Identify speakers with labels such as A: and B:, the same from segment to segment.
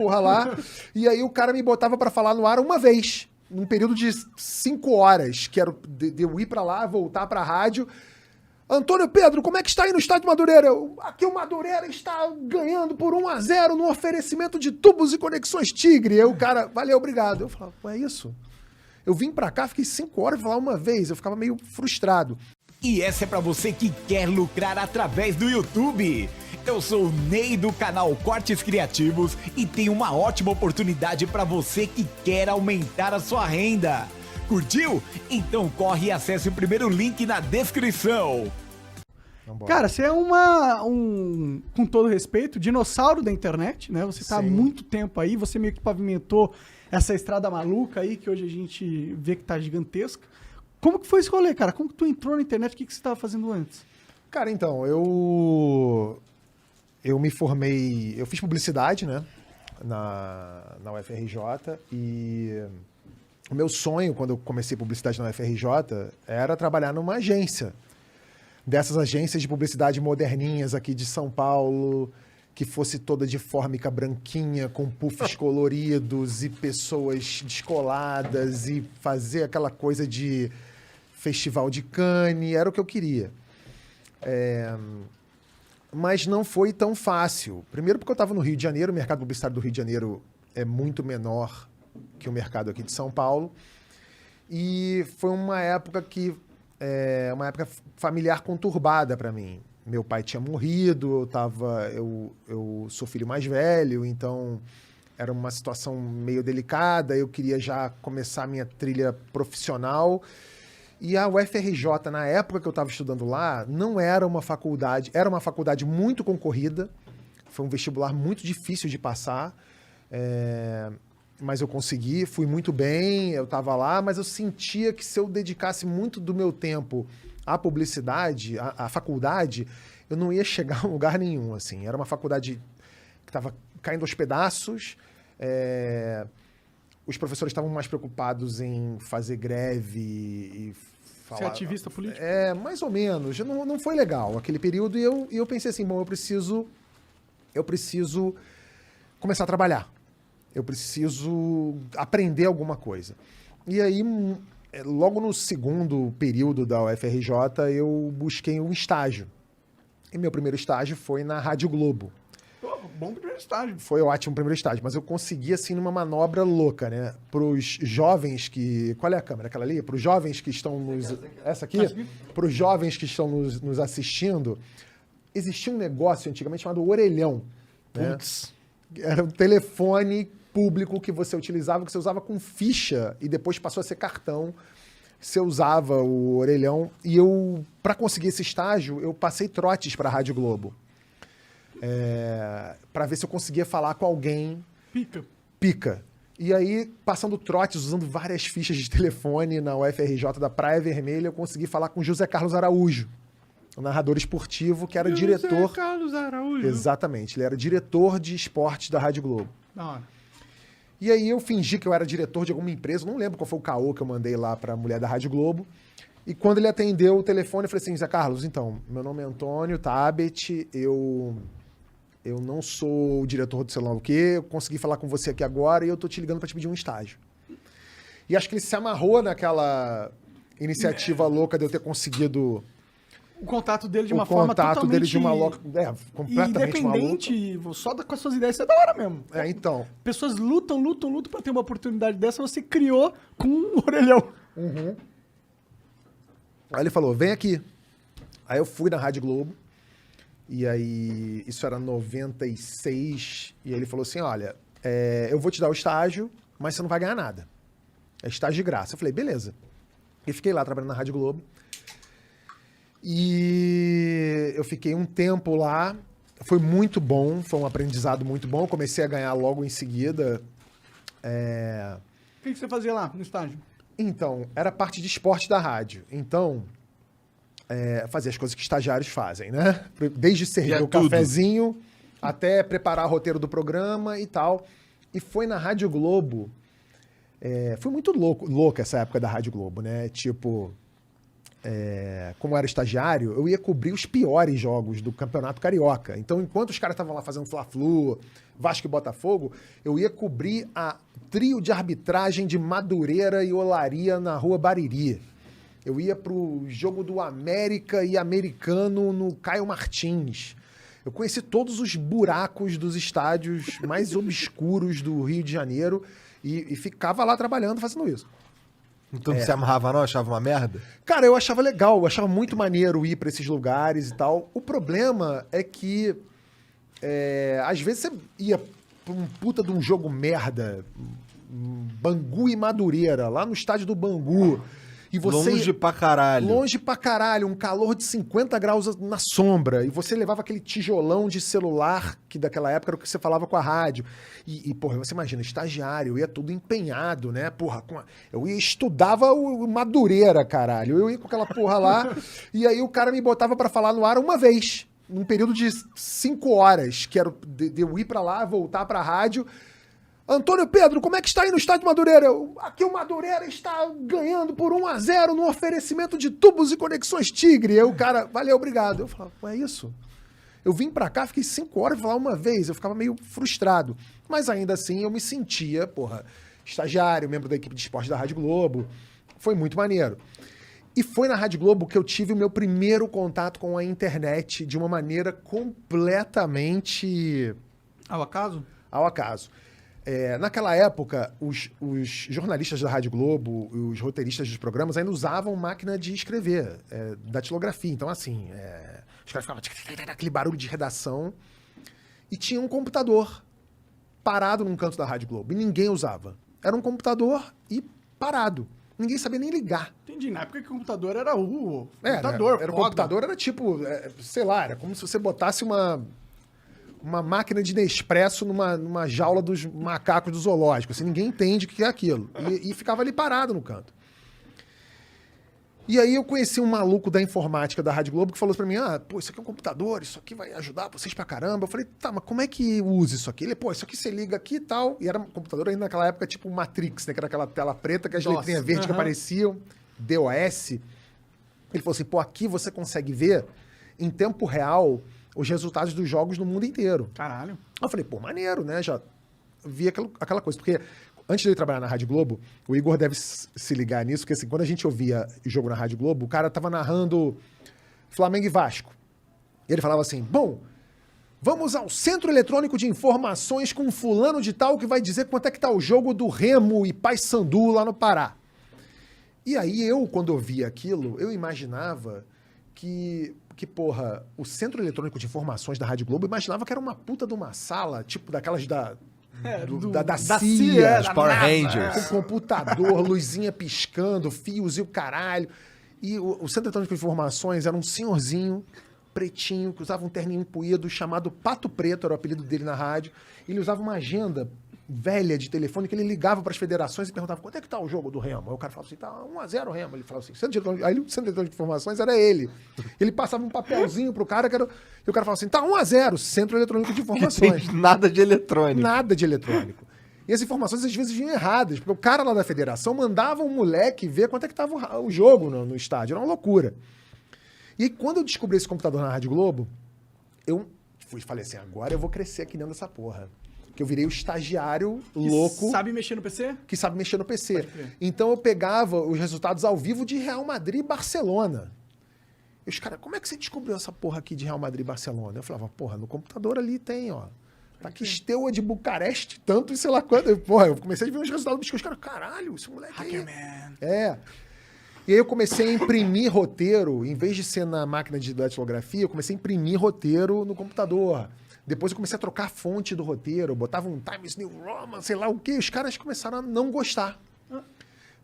A: porra lá. E aí o cara me botava pra falar no ar uma vez, num período de 5 horas, que era de eu ir pra lá, voltar pra rádio. Antônio Pedro, como é que está aí no estádio Madureira? Aqui o Madureira está ganhando por 1-0 no oferecimento de tubos e conexões Tigre. Aí o cara, valeu, obrigado. Eu falava, é isso? Eu vim pra cá, fiquei 5 horas pra falar uma vez, eu ficava meio frustrado.
B: E essa é pra você que quer lucrar através do YouTube. Eu sou o Ney do canal Cortes Criativos e tenho uma ótima oportunidade pra você que quer aumentar a sua renda. Curtiu? Então corre e acesse o primeiro link na descrição.
A: Vambora.
C: Cara, você é com todo respeito, dinossauro da internet, né? Você tá há
A: Sim.
C: muito tempo aí, você meio que pavimentou essa estrada maluca aí, que hoje a gente vê que tá gigantesca. Como que foi esse rolê, cara? Como que tu entrou na internet? O que você tava fazendo antes?
A: Cara, então, eu me formei, eu fiz publicidade, né, na UFRJ, e o meu sonho, quando eu comecei publicidade na UFRJ, era trabalhar numa agência, dessas agências de publicidade moderninhas aqui de São Paulo, que fosse toda de fórmica branquinha, com puffs coloridos e pessoas descoladas, e fazer aquela coisa de Festival de Cannes, era o que eu queria. Mas não foi tão fácil. Primeiro porque eu estava no Rio de Janeiro, o mercado publicitário do Rio de Janeiro é muito menor que o mercado aqui de São Paulo. E foi uma época uma época familiar conturbada para mim. Meu pai tinha morrido, eu sou filho mais velho, então era uma situação meio delicada, eu queria já começar a minha trilha profissional. E a UFRJ, na época que eu estava estudando lá, não era uma faculdade, era uma faculdade muito concorrida, foi um vestibular muito difícil de passar, mas eu consegui, fui muito bem, eu estava lá, mas eu sentia que se eu dedicasse muito do meu tempo à publicidade, à faculdade, eu não ia chegar a lugar nenhum, assim. Era uma faculdade que estava caindo aos pedaços, os professores estavam mais preocupados em fazer greve e falar...
C: Ser ativista político?
A: Mais ou menos. Não foi legal aquele período e eu pensei assim, bom, eu preciso começar a trabalhar. Eu preciso aprender alguma coisa. E aí, logo no segundo período da UFRJ, eu busquei um estágio. E meu primeiro estágio foi na Rádio Globo.
C: Pô, bom primeiro estágio.
A: Foi ótimo o primeiro estágio, mas eu consegui, assim, numa manobra louca, né? Para os jovens que... Qual é a câmera? Aquela ali? Para os jovens que estão nos... Essa aqui? Para os jovens que estão nos assistindo, existia um negócio antigamente chamado orelhão. Né? Era um telefone público que você utilizava, que você usava com ficha e depois passou a ser cartão. Você usava o orelhão. E eu, para conseguir esse estágio, eu passei trotes para a Rádio Globo. Para ver se eu conseguia falar com alguém. Pica. E aí, passando trotes, usando várias fichas de telefone na UFRJ da Praia Vermelha, eu consegui falar com José Carlos Araújo, o narrador esportivo, que era diretor...
C: José Carlos Araújo.
A: Exatamente, ele era diretor de esportes da Rádio Globo.
C: Da hora.
A: E aí eu fingi que eu era diretor de alguma empresa, não lembro qual foi o caô que eu mandei lá para a mulher da Rádio Globo. E quando ele atendeu o telefone, eu falei assim, Zé Carlos, então, meu nome é Antônio Tabet, eu não sou o diretor do sei lá o quê, eu consegui falar com você aqui agora e eu tô te ligando para te pedir um estágio. E acho que ele se amarrou naquela iniciativa louca de eu ter conseguido...
C: O contato dele de uma forma totalmente...
A: O contato dele de uma louca... completamente
C: independente, só com as suas ideias, isso é da hora mesmo.
A: Então...
C: Pessoas lutam pra ter uma oportunidade dessa, você criou com um orelhão.
A: Uhum. Aí ele falou, vem aqui. Aí eu fui na Rádio Globo, e aí isso era 96, e aí ele falou assim, olha, eu vou te dar o estágio, mas você não vai ganhar nada. É estágio de graça. Eu falei, beleza. E fiquei lá trabalhando na Rádio Globo. E eu fiquei um tempo lá, foi muito bom, foi um aprendizado muito bom, eu comecei a ganhar logo em seguida.
C: O que você fazia lá no estágio?
A: Então, era parte de esporte da rádio, então fazia as coisas que estagiários fazem, né? Desde servir o cafezinho até preparar o roteiro do programa e tal. E foi na Rádio Globo, foi muito louca essa época da Rádio Globo, né? Tipo... como eu era estagiário, eu ia cobrir os piores jogos do Campeonato Carioca. Então, enquanto os caras estavam lá fazendo Fla-Flu, Vasco e Botafogo, eu ia cobrir a trio de arbitragem de Madureira e Olaria na Rua Bariri. Eu ia pro jogo do América e Americano no Caio Martins. Eu conheci todos os buracos dos estádios mais obscuros do Rio de Janeiro e ficava lá trabalhando fazendo isso.
D: Então não se amarrava não? Achava uma merda?
A: Cara, eu achava legal, eu achava muito maneiro ir pra esses lugares e tal. O problema é que, às vezes você ia pra um puta de um jogo merda, Bangu e Madureira, lá no estádio do Bangu. E você
D: Longe pra caralho.
A: Longe pra caralho, um calor de 50 graus na sombra. E você levava aquele tijolão de celular, que daquela época era o que você falava com a rádio. Porra, você imagina, estagiário, eu ia tudo empenhado, né? Porra, eu estudava o Madureira, caralho. Eu ia com aquela porra lá, e aí o cara me botava pra falar no ar uma vez, num período de 5 horas, que era de eu ir pra lá, voltar pra rádio. Antônio Pedro, como é que está aí no estádio Madureira? Aqui o Madureira está ganhando por 1-0 no oferecimento de tubos e conexões Tigre. Aí o cara, valeu, obrigado. Eu falava, é isso? Eu vim pra cá, fiquei 5 horas pra falar uma vez. Eu ficava meio frustrado. Mas ainda assim eu me sentia, porra, estagiário, membro da equipe de esporte da Rádio Globo. Foi muito maneiro. E foi na Rádio Globo que eu tive o meu primeiro contato com a internet de uma maneira completamente...
C: Ao acaso?
A: Ao acaso. Naquela época, os jornalistas da Rádio Globo, os roteiristas dos programas ainda usavam máquina de escrever, datilografia. Então, assim, os caras ficavam aquele barulho de redação e tinha um computador parado num canto da Rádio Globo e ninguém usava. Era um computador e parado. Ninguém sabia nem ligar.
C: Entendi. Na época que o computador era o computador.
A: Era o computador, era tipo, sei lá, era como se você botasse uma máquina de Nespresso numa jaula dos macacos do zoológico. Assim, ninguém entende o que é aquilo. E ficava ali parado no canto. E aí eu conheci um maluco da informática da Rádio Globo que falou pra mim, isso aqui é um computador, isso aqui vai ajudar vocês pra caramba. Eu falei, tá, mas como é que usa isso aqui? Ele, isso aqui você liga aqui e tal. E era um computador ainda naquela época tipo Matrix, né? Que era aquela tela preta que as letrinhas verdes que apareciam, DOS. Ele falou assim, aqui você consegue ver em tempo real os resultados dos jogos no mundo inteiro.
C: Caralho.
A: Eu falei, maneiro, né? Já vi aquela coisa. Porque antes de eu trabalhar na Rádio Globo, o Igor deve se ligar nisso, porque assim, quando a gente ouvia o jogo na Rádio Globo, o cara tava narrando Flamengo e Vasco. E ele falava assim, vamos ao Centro Eletrônico de Informações com fulano de tal que vai dizer quanto é que tá o jogo do Remo e Paysandu lá no Pará. E aí quando eu via aquilo, eu imaginava que o Centro Eletrônico de Informações da Rádio Globo, eu imaginava que era uma puta de uma sala, tipo daquelas da CIA,
D: os Power Rangers.
A: Com computador, luzinha piscando, fios e o caralho. E o Centro Eletrônico de Informações era um senhorzinho pretinho, que usava um terninho empuído, chamado Pato Preto, era o apelido dele na rádio. Ele usava uma agenda velha de telefone que ele ligava para as federações e perguntava quanto é que tá o jogo do Remo. Aí o cara falava assim, tá 1-0 o Remo. Ele falava assim, aí o Centro Eletrônico de Informações era ele. Ele passava um papelzinho pro cara, e o cara falava assim, tá 1-0, Centro Eletrônico de Informações.
D: Nada de eletrônico.
A: Nada de eletrônico. E as informações às vezes vinham erradas, porque o cara lá da federação mandava um moleque ver quanto é que tava o jogo no estádio. Era uma loucura. E aí, quando eu descobri esse computador na Rádio Globo, eu falei assim, agora eu vou crescer aqui dentro dessa porra. Que eu virei o estagiário louco.
C: Que sabe mexer no PC?
A: Que sabe mexer no PC. Então eu pegava os resultados ao vivo de Real Madrid e Barcelona. E os caras, como é que você descobriu essa porra aqui de Real Madrid e Barcelona? Eu falava, no computador ali tem, ó. Tá aqui Steaua de Bucareste, tanto e sei lá quanto. Eu comecei a ver os resultados dos caras, caralho, esse moleque
C: Hackerman.
A: E aí eu comecei a imprimir roteiro, em vez de ser na máquina de datilografia, eu comecei a imprimir roteiro no computador. Depois eu comecei a trocar a fonte do roteiro, botava um Times New Roman, sei lá o quê. Os caras começaram a não gostar.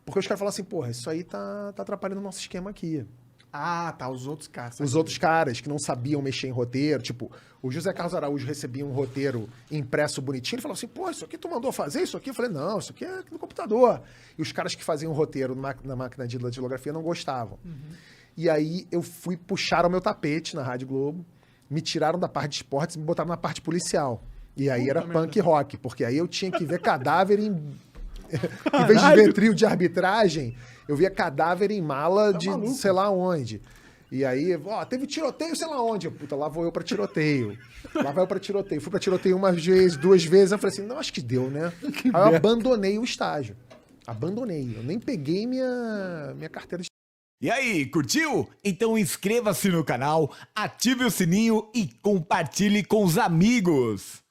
A: Porque os caras falaram assim, isso aí tá atrapalhando o nosso esquema aqui.
C: Os outros caras.
A: Os outros caras que não sabiam mexer em roteiro, tipo, o José Carlos Araújo recebia um roteiro impresso bonitinho, ele falava assim, isso aqui tu mandou fazer isso aqui? Eu falei, não, isso aqui é no computador. E os caras que faziam roteiro na máquina de datilografia não gostavam. E aí puxaram o meu tapete na Rádio Globo, me tiraram da parte de esportes e me botaram na parte policial. E aí era punk rock, porque aí eu tinha que ver cadáver Em vez de ver trio de arbitragem, eu via cadáver em mala de
C: maluco.
A: sei lá onde. E aí, ó, teve tiroteio sei lá onde. Puta, lá vou eu pra tiroteio. Lá vai eu pra tiroteio. Fui pra tiroteio uma vez, 2 vezes. Eu falei assim, não, acho que deu, né? Aí eu abandonei o estágio. Abandonei. Eu nem peguei minha carteira de...
B: E aí, curtiu? Então inscreva-se no canal, ative o sininho e compartilhe com os amigos.